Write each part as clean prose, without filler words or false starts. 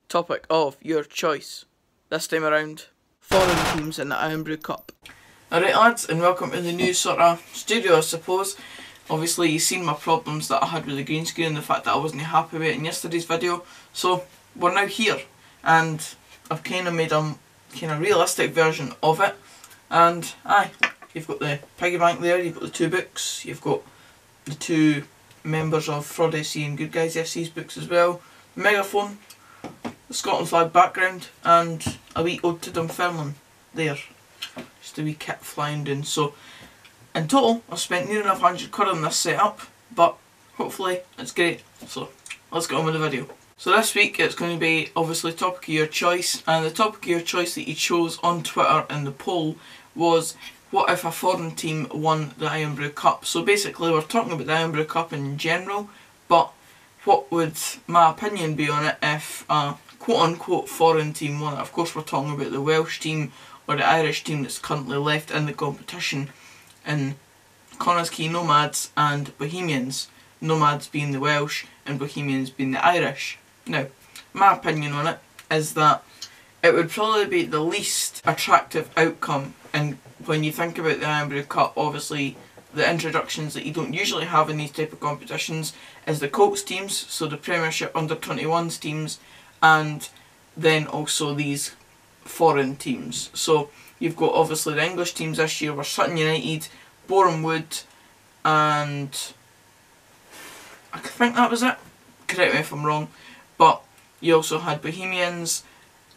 topic of your choice. This time around, foreign teams in the Irn Bru Cup. Alright lads, and welcome to the new sort of studio I suppose. Obviously you've seen my problems that I had with the green screen and the fact that I wasn't happy with it in yesterday's video. So we're now here and I've kind of made a kind of realistic version of it. And aye, you've got the piggy bank there, you've got the two books, you've got the two members of Fraud FC and Good Guys FC's books as well, the megaphone, the Scotland flag background, and a wee ode to Dunfermline there. Just a wee kit flying down. So in total I've spent near enough £100 on this setup, but hopefully it's great. So let's get on with the video. So this week it's going to be obviously topic of your choice, and the topic of your choice that you chose on Twitter in the poll was, what if a foreign team won the Irn Bru Cup? So basically we're talking about the Irn Bru Cup in general, but what would my opinion be on it if a quote-unquote foreign team won it? Of course we're talking about the Welsh team or the Irish team that's currently left in the competition, in Connah's Quay Nomads and Bohemians. Nomads being the Welsh and Bohemians being the Irish. Now, my opinion on it is that it would probably be the least attractive outcome, and when you think about the Irn Bru Cup, obviously the introductions that you don't usually have in these type of competitions is the Colts teams, so the Premiership under-21s teams, and then also these foreign teams. So you've got obviously the English teams this year were Sutton United, Boreham Wood, and I think that was it. Correct me if I'm wrong. But you also had Bohemians,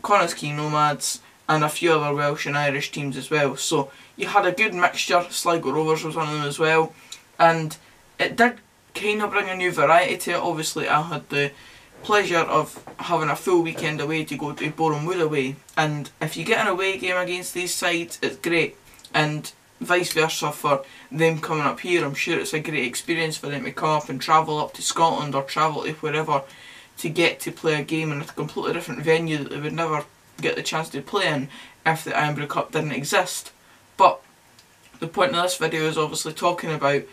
Connah's Quay Nomads, and a few other Welsh and Irish teams as well. So you had a good mixture. Sligo Rovers was one of them as well, and it did kind of bring a new variety to it. Obviously I had the pleasure of having a full weekend away to go to Boreham Wood away, and if you get an away game against these sides it's great, and vice versa for them coming up here. I'm sure it's a great experience for them to come up and travel up to Scotland or travel to wherever to get to play a game in a completely different venue that they would never get the chance to play in if the Irn Bru Cup didn't exist. But the point of this video is obviously talking about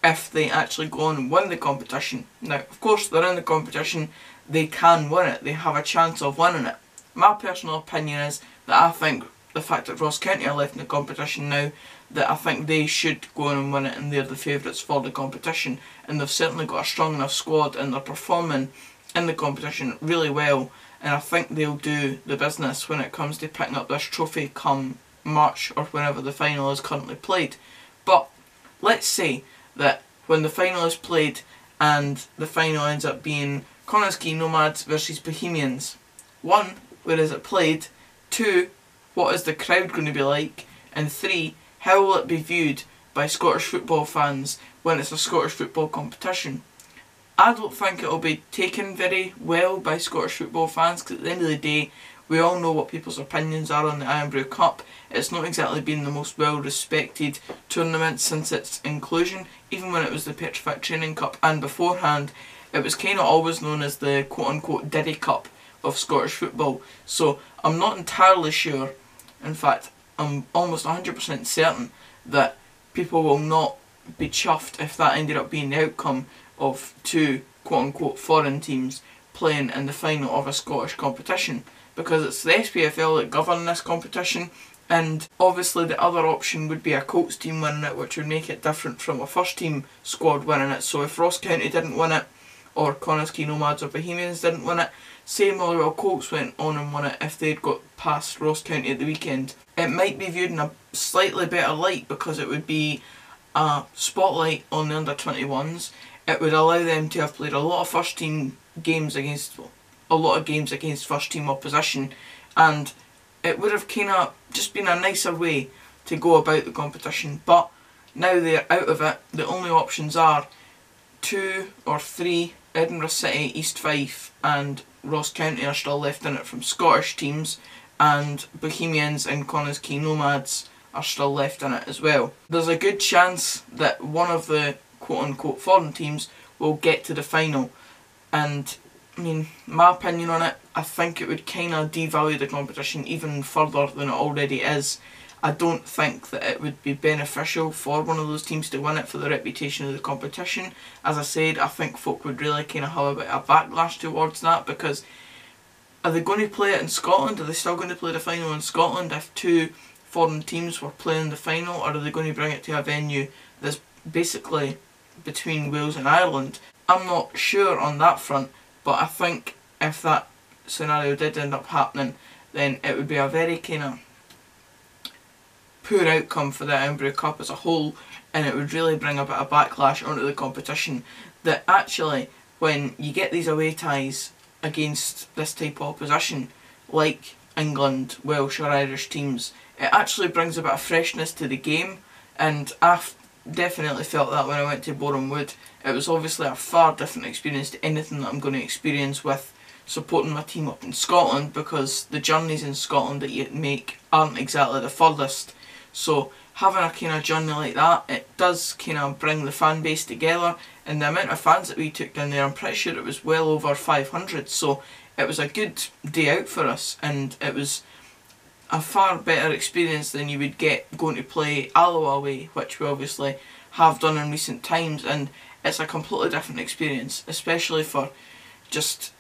if they actually go on and win the competition. Now, of course, they're in the competition, they can win it, they have a chance of winning it. My personal opinion is that I think the fact that Ross County are left in the competition now, that I think they should go on and win it, and they're the favourites for the competition, and they've certainly got a strong enough squad and they're performing in the competition really well, and I think they'll do the business when it comes to picking up this trophy come March or whenever the final is currently played. But let's say that when the final is played and the final ends up being Connah's Quay Nomads versus Bohemians. 1, where is it played? 2, what is the crowd going to be like? And 3, how will it be viewed by Scottish football fans when it's a Scottish football competition? I don't think it will be taken very well by Scottish football fans, because at the end of the day we all know what people's opinions are on the Irn Bru Cup. It's not exactly been the most well respected tournament since its inclusion. Even when it was the Petrified Training Cup and beforehand, it was kind of always known as the quote unquote Diddy Cup of Scottish football. So I'm not entirely sure, in fact I'm almost 100% certain that people will not be chuffed if that ended up being the outcome of two quote unquote foreign teams playing in the final of a Scottish competition, because it's the SPFL that govern this competition, and obviously the other option would be a Colts team winning it, which would make it different from a first team squad winning it. So if Ross County didn't win it, or Connah's Quay Nomads or Bohemians didn't win it, say Motherwell Colts went on and won it, if they'd got past Ross County at the weekend, it might be viewed in a slightly better light, because it would be a spotlight on the under-21s. It would allow them to have played a lot of first team games against, well, a lot of games against first team opposition, and it would have kind of just been a nicer way to go about the competition. But now they're out of it, the only options are 2 or 3, Edinburgh City, East Fife and Ross County are still left in it from Scottish teams, and Bohemians and Connah's Quay Nomads are still left in it as well. There's a good chance that one of the quote unquote foreign teams will get to the final, and I mean, my opinion on it, I think it would kind of devalue the competition even further than it already is. I don't think that it would be beneficial for one of those teams to win it for the reputation of the competition. As I said, I think folk would really kind of have a bit of backlash towards that, because are they going to play it in Scotland? Are they still going to play the final in Scotland if two foreign teams were playing the final, or are they going to bring it to a venue that's basically between Wales and Ireland? I'm not sure on that front, but I think if that scenario did end up happening, then it would be a very kind of poor outcome for the Irn Bru Cup as a whole, and it would really bring a bit of backlash onto the competition. That actually, when you get these away ties against this type of opposition, like England, Welsh or Irish teams, it actually brings a bit of freshness to the game, and I've definitely felt that when I went to Boreham Wood. It was obviously a far different experience to anything that I'm going to experience with supporting my team up in Scotland, because the journeys in Scotland that you make aren't exactly the furthest. So having a kind of journey like that, it does kind of bring the fan base together, and the amount of fans that we took down there, I'm pretty sure it was well over 500, so it was a good day out for us, and it was a far better experience than you would get going to play Alloa away, which we obviously have done in recent times, and it's a completely different experience, especially for just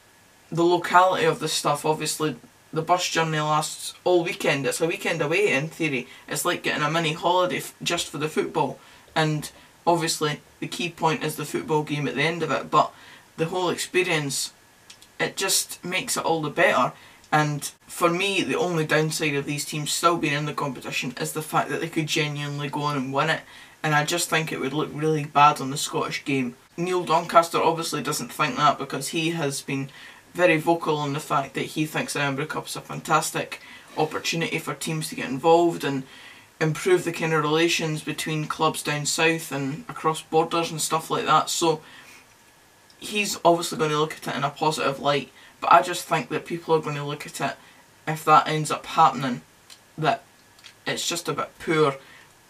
the locality of this stuff. Obviously the bus journey lasts all weekend, it's a weekend away in theory, it's like getting a mini holiday just for the football, and obviously the key point is the football game at the end of it, but the whole experience, it just makes it all the better. And for me, the only downside of these teams still being in the competition is the fact that they could genuinely go on and win it, and I just think it would look really bad on the Scottish game. Neil Doncaster obviously doesn't think that, because he has been very vocal on the fact that he thinks the Irn Bru Cup is a fantastic opportunity for teams to get involved and improve the kind of relations between clubs down south and across borders and stuff like that. So he's obviously going to look at it in a positive light, but I just think that people are going to look at it, if that ends up happening, that it's just a bit poor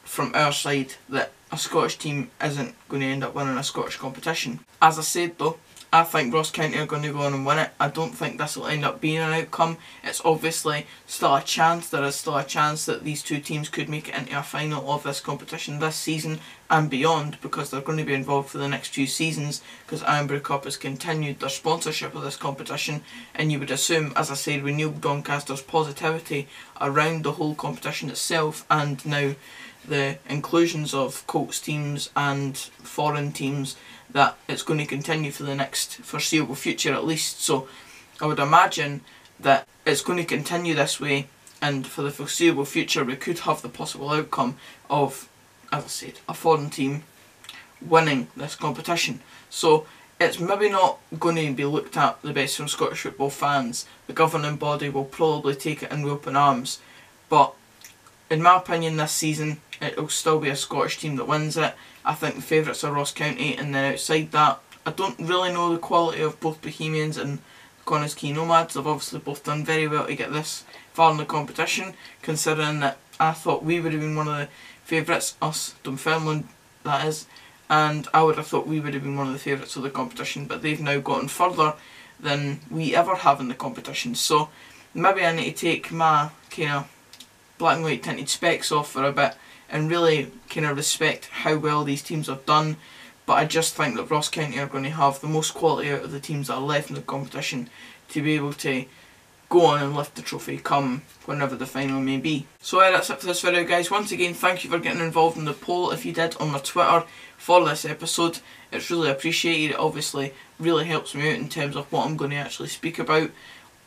from our side that a Scottish team isn't going to end up winning a Scottish competition. As I said though, I think Ross County are going to go on and win it. I don't think this will end up being an outcome. It's obviously still a chance. There is still a chance that these two teams could make it into a final of this competition this season and beyond, because they're going to be involved for the next few seasons, because Irn Bru Cup has continued their sponsorship of this competition, and you would assume, as I said, with Neil Doncaster's positivity around the whole competition itself, and now the inclusions of Colts teams and foreign teams, that it's going to continue for the next foreseeable future at least. So I would imagine that it's going to continue this way, and for the foreseeable future we could have the possible outcome of, as I said, a foreign team winning this competition. So it's maybe not going to be looked at the best from Scottish football fans. The governing body will probably take it in open arms, but in my opinion this season it will still be a Scottish team that wins it. I think the favourites are Ross County, and then outside that, I don't really know the quality of both Bohemians and Connah's Quay Nomads. They've obviously both done very well to get this far in the competition, considering that I thought we would have been one of the favourites, us, Dunfermline that is, and I would have thought we would have been one of the favourites of the competition, but they've now gotten further than we ever have in the competition. So maybe I need to take my kind of black and white tinted specs off for a bit and really kind of respect how well these teams have done. But I just think that Ross County are going to have the most quality out of the teams that are left in the competition to be able to go on and lift the trophy come whenever the final may be. So that's it for this video guys. Once again, thank you for getting involved in the poll if you did on my Twitter for this episode. It's really appreciated. It obviously really helps me out in terms of what I'm going to actually speak about.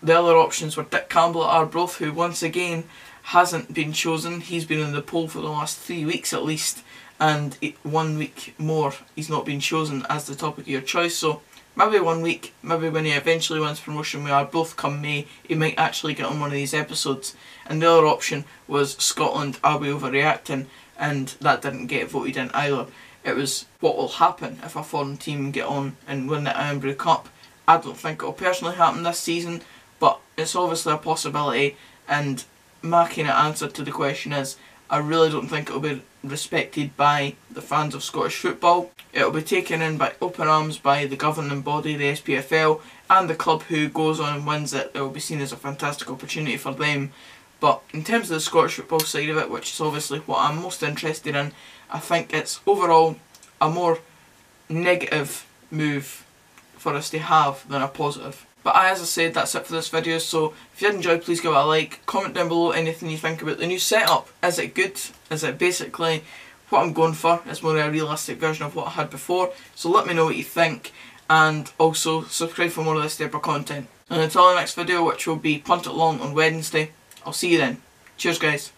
The other options were Dick Campbell at Arbroath, who once again hasn't been chosen. He's been in the poll for the last 3 weeks at least, and 1 week more he's not been chosen as the topic of your choice. So maybe 1 week, maybe when he eventually wins promotion with Arbroath come May, he might actually get on one of these episodes. And the other option was Scotland, are we overreacting? And that didn't get voted in either. It was what will happen if a foreign team get on and win the Irn Bru Cup. I don't think it will personally happen this season, but it's obviously a possibility, and my kind of answer to the question is, I really don't think it will be respected by the fans of Scottish football. It will be taken in by open arms by the governing body, the SPFL, and the club who goes on and wins it. It will be seen as a fantastic opportunity for them. But in terms of the Scottish football side of it, which is obviously what I'm most interested in, I think it's overall a more negative move for us to have than a positive. But as I said, that's it for this video, so if you did enjoy, please give it a like, comment down below anything you think about the new setup. Is it good? Is it basically what I'm going for? It's more a realistic version of what I had before, so let me know what you think, and also subscribe for more of this type of content. And until the next video, which will be Punt It Long on Wednesday, I'll see you then. Cheers guys.